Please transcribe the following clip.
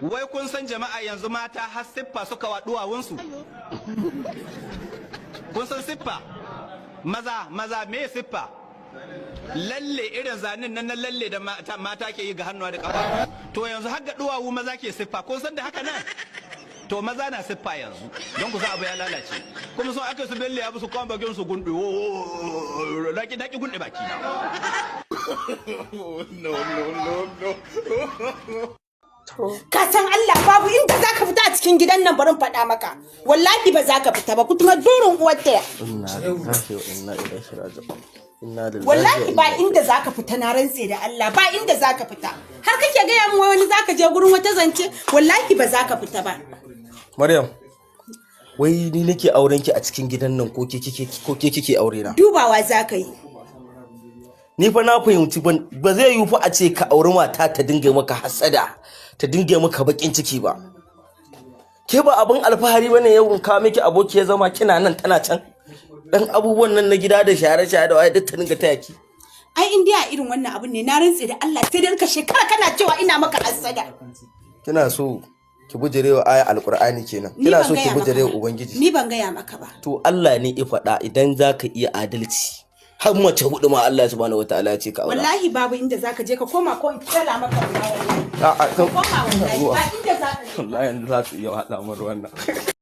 wai kun san jama'a yanzu mata har siffa suka wa duwawunsu? Kun san siffa? Maza me siffa? Lalle irin zanin nan na lalle da mata ke yi ga hannuwa da kafa. To yanzu har ga duwawu maza ke siffa. Kun san da haka nan? To maza na siffa yanzu don ku san abu ya lalace. Kuma sun aka su belle abu su kwan bagin su gundu. Daki gundu baki na. Ka san Allah babu inda zaka fita a cikin gidan nan barin faɗa maka. Wallahi ba za ka fita ba kuma durin uwar ta. Wallahi ba inda zaka fita na rantse da Allah ba inda zaka fita. Har kake gaya min wani zaka je gurin wata zance wallahi ba zaka fita ba. Maryam, wai ni nake auren ki a cikin gidan nan ko ke kike aure na? Dubawa zaka yi. Ni fa na fahimci ba zai yi fa a ce ka auri mata ta dinga maka hasada, ta dinga maka bakin ciki ba. Ke ba abin alfahari bane yau in kawo miki aboki ya zama kina nan tana can. Dan abubuwan nan na gida da share-share da waye duk ta dinga taya ki. Ai in dai a irin wannan abun ne na rantse da Allah sai dan ka shekara kana cewa ina maka hasada. Kina so ki bujirewa aya alqur'ani kenan. Kina so ki bujirewa ubangiji. Ni ban gaya maka ba. To Allah ne ya faɗa idan zaka iya adalci. Har mace hudu ma Allah subhanahu wataala ya ce ka aura. Wallahi babu inda zaka je ka koma ko in tsala maka wallahi. A'a Koma wallahi ba inda zaka je. Wallahi yanzu za su iya hada mu wannan.